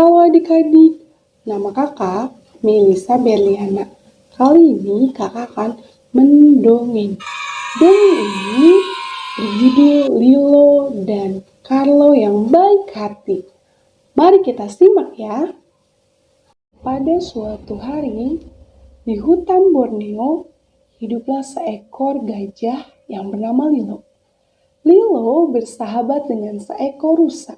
Halo adik-adik, nama kakak Melisa Berliana. Kali ini kakak akan mendongeng. Dongeng ini berjudul Lilo dan Carlo yang baik hati. Mari kita simak ya. Pada suatu hari, di hutan Borneo, hiduplah seekor gajah yang bernama Lilo. Lilo bersahabat dengan seekor rusa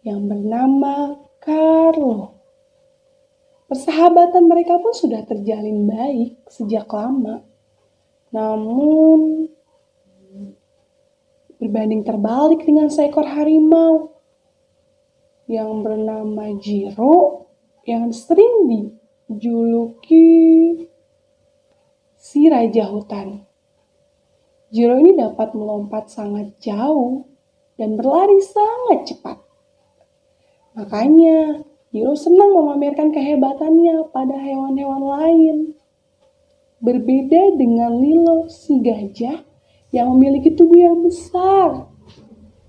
yang bernama Carlo. Persahabatan mereka pun sudah terjalin baik sejak lama. Namun, berbanding terbalik dengan seekor harimau yang bernama Jiro yang sering dijuluki si Raja Hutan. Jiro ini dapat melompat sangat jauh dan berlari sangat cepat. Makanya, Jiro senang memamerkan kehebatannya pada hewan-hewan lain. Berbeda dengan Lilo, si gajah yang memiliki tubuh yang besar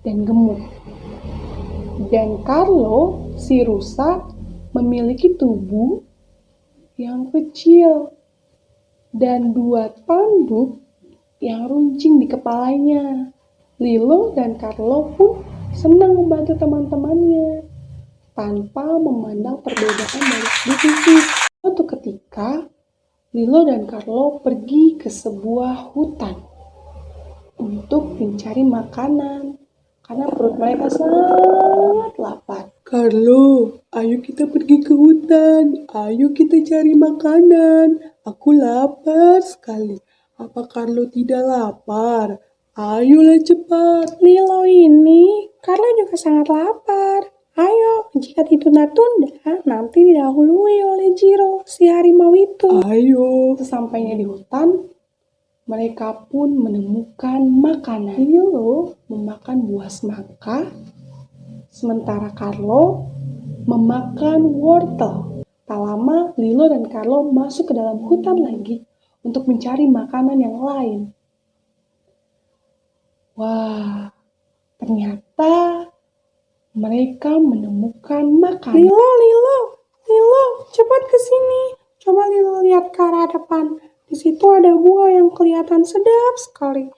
dan gemuk. Dan Carlo, si rusa, memiliki tubuh yang kecil dan 2 tanduk yang runcing di kepalanya. Lilo dan Carlo pun senang membantu teman-temannya tanpa memandang perbedaan dari segi fisik. Suatu ketika, Lilo dan Carlo pergi ke sebuah hutan untuk mencari makanan karena perut mereka sangat lapar. Carlo, ayo kita pergi ke hutan. Ayo kita cari makanan. Aku lapar sekali. Apa Carlo tidak lapar? Ayolah cepat. Lilo ini, Carlo juga sangat lapar. Ayo, jika ditunda-tunda, nanti didahului oleh Jiro, si harimau itu. Ayo. Sesampainya di hutan, mereka pun menemukan makanan. Lilo memakan buah semangka, sementara Carlo memakan wortel. Tak lama, Lilo dan Carlo masuk ke dalam hutan lagi untuk mencari makanan yang lain. Wah, ternyata mereka menemukan makanan. Lilo, cepat ke sini. Coba Lilo lihat ke arah depan. Di situ ada buah yang kelihatan sedap sekali.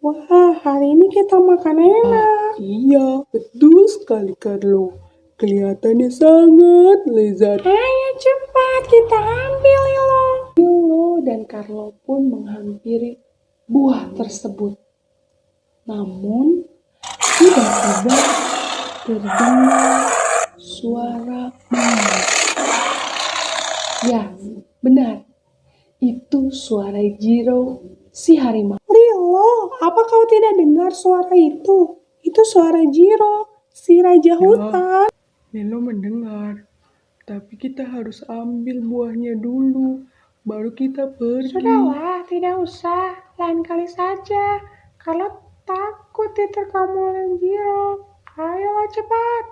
Wah, hari ini kita makan enak. Iya, betul sekali Carlo. Kelihatannya sangat lezat. Ayo cepat, kita ambil Lilo. Lilo dan Carlo pun menghampiri buah tersebut. Namun, tiba-tiba terdengar suara menangis. Ya, benar. Itu suara Jiro, si harimau. Lilo, apa kau tidak dengar suara itu? Itu suara Jiro, si Raja Hutan. Lilo mendengar, tapi kita harus ambil buahnya dulu, baru kita pergi. Sudahlah, tidak usah. Lain kali saja. Kalau takut diterkam oleh Jiro. Ayolah cepat.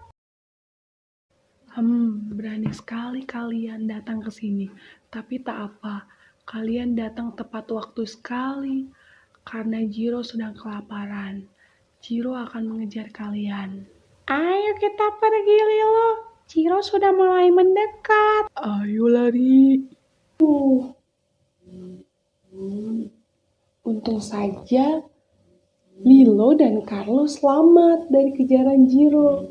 Berani sekali kalian datang ke sini. Tapi tak apa, kalian datang tepat waktu sekali. Karena Jiro sedang kelaparan. Jiro akan mengejar kalian. Ayo kita pergi, Lilo. Jiro sudah mulai mendekat. Ayo lari. Untung saja Lilo dan Carlo selamat dari kejaran Jiro.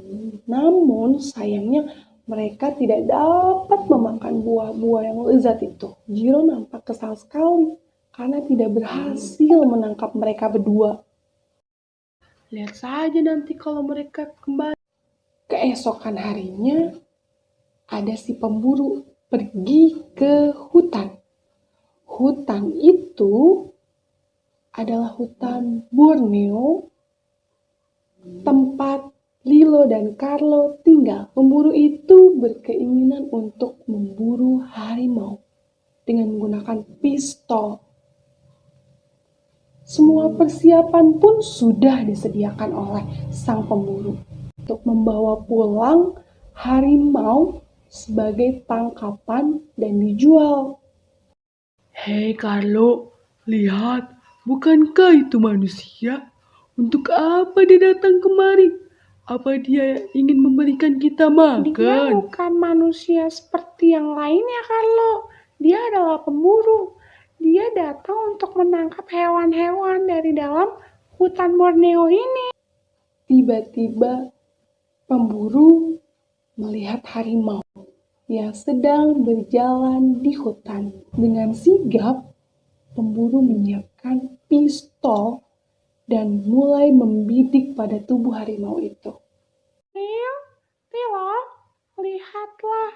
Namun sayangnya mereka tidak dapat memakan buah-buah yang lezat itu. Jiro nampak kesal sekali karena tidak berhasil menangkap mereka berdua. Lihat saja nanti kalau mereka kembali. Keesokan harinya, ada si pemburu pergi ke hutan. Hutan itu adalah hutan Borneo, tempat Lilo dan Carlo tinggal. Pemburu itu berkeinginan untuk memburu harimau dengan menggunakan pistol. Semua persiapan pun sudah disediakan oleh sang pemburu untuk membawa pulang harimau sebagai tangkapan dan dijual. Hei Carlo, lihat, bukankah itu manusia? Untuk apa dia datang kemari? Apa dia ingin memberikan kita Dia makan? bukan manusia seperti yang lainnya, Carlo. Dia adalah pemburu. Dia datang untuk menangkap hewan-hewan dari dalam hutan Borneo ini. Tiba-tiba pemburu melihat harimau yang sedang berjalan di hutan. Dengan sigap, pemburu menyiapkan pistol dan mulai membidik pada tubuh harimau itu. Lilo, lihatlah.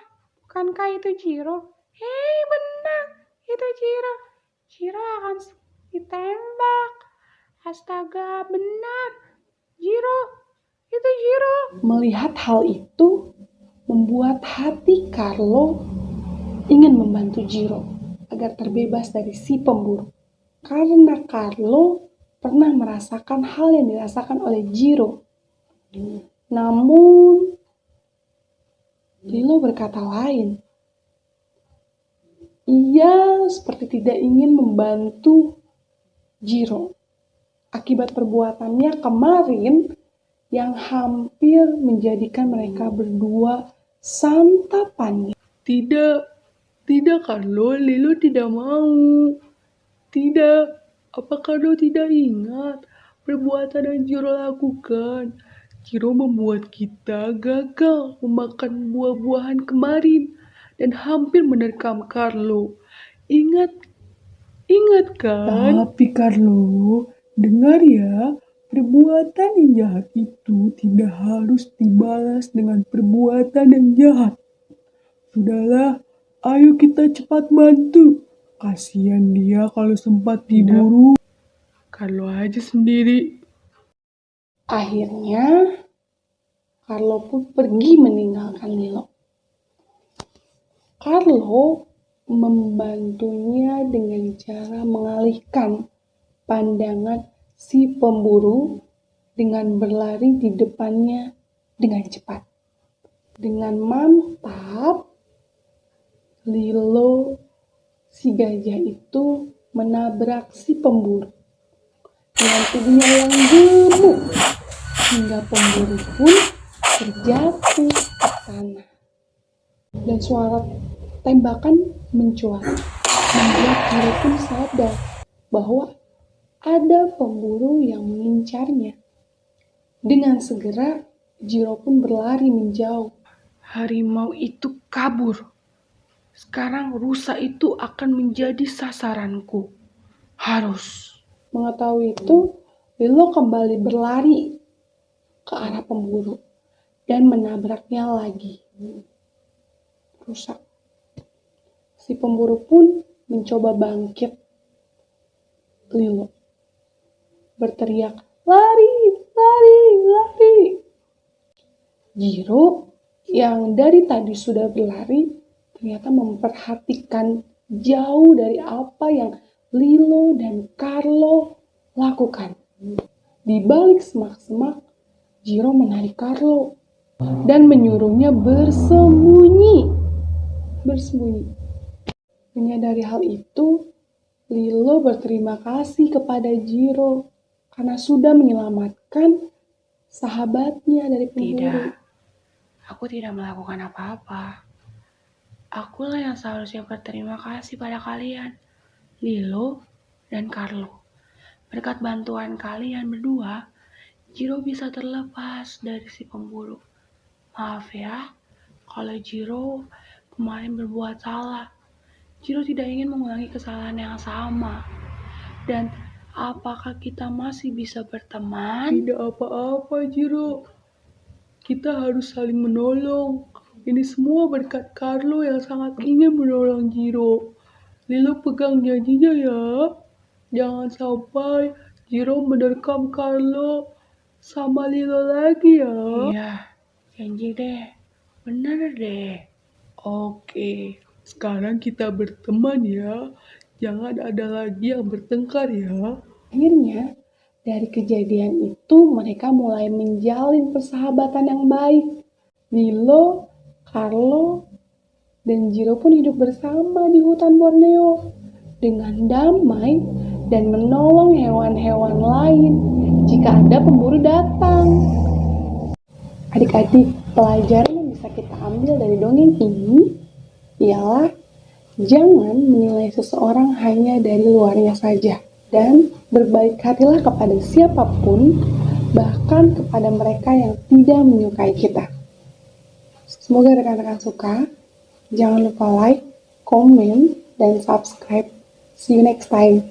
Bukankah itu Jiro? Hei, benar. Itu Jiro. Jiro akan ditembak. Astaga, benar. Jiro. Itu Jiro. Melihat hal itu, membuat hati Carlo ingin membantu Jiro agar terbebas dari si pemburu. Karena Carlo pernah merasakan hal yang dirasakan oleh Jiro. Namun, Lilo berkata lain. Ia seperti tidak ingin membantu Jiro akibat perbuatannya kemarin yang hampir menjadikan mereka berdua santapan. Tidak Carlo, Lilo tidak mau. Tidak, apa Carlo tidak ingat perbuatan yang Jiro lakukan? Jiro membuat kita gagal memakan buah-buahan kemarin dan hampir menerkam Carlo. Ingat kan? Tapi Carlo, dengar ya, perbuatan yang jahat itu tidak harus dibalas dengan perbuatan yang jahat. Sudahlah, ayo kita cepat bantu. Kasihan dia kalau sempat diburu. Carlo aja sendiri. Akhirnya, Carlo pun pergi meninggalkan Lilo. Carlo membantunya dengan cara mengalihkan pandangan si pemburu dengan berlari di depannya dengan cepat. Dengan mantap, Lilo si gajah itu menabrak si pemburu dengan tubuhnya yang gemuk hingga pemburu pun terjatuh ke tanah. Dan suara tembakan mencuat, membuat Jiro pun sadar bahwa ada pemburu yang mengincarnya. Dengan segera, Jiro pun berlari menjauh. Harimau itu kabur. Sekarang rusa itu akan menjadi sasaranku. Harus. Mengetahui itu, Lilo kembali berlari ke arah pemburu dan menabraknya lagi. Rusak. Si pemburu pun mencoba bangkit. Lilo berteriak, lari, lari, lari. Jiro yang dari tadi sudah berlari ternyata memperhatikan jauh dari apa yang Lilo dan Carlo lakukan. Di balik semak-semak, Jiro menarik Carlo dan menyuruhnya bersembunyi. Menyadari hal itu, Lilo berterima kasih kepada Jiro karena sudah menyelamatkan sahabatnya dari pemburu. Tidak, aku tidak melakukan apa-apa. Akulah yang seharusnya berterima kasih pada kalian, Lilo dan Carlo. Berkat bantuan kalian berdua, Jiro bisa terlepas dari si pemburu. Maaf ya, kalau Jiro kemarin berbuat salah. Jiro tidak ingin mengulangi kesalahan yang sama. Dan apakah kita masih bisa berteman? Tidak apa-apa, Jiro. Kita harus saling menolong. Ini semua berkat Carlo yang sangat ingin menolong Jiro. Lilo pegang janjinya ya. Jangan sampai Jiro menerkam Carlo sama Lilo lagi ya. Iya, janji deh. Bener deh. Oke, sekarang kita berteman ya. Jangan ada lagi yang bertengkar ya. Akhirnya, dari kejadian itu mereka mulai menjalin persahabatan yang baik. Lilo, Carlo, dan Jiro pun hidup bersama di hutan Borneo dengan damai dan menolong hewan-hewan lain jika ada pemburu datang. Adik-adik, pelajaran yang bisa kita ambil dari dongeng ini ialah jangan menilai seseorang hanya dari luarnya saja, dan berbaik hatilah kepada siapapun, bahkan kepada mereka yang tidak menyukai kita. Semoga rekan-rekan suka. Jangan lupa like, komen, dan subscribe. See you next time.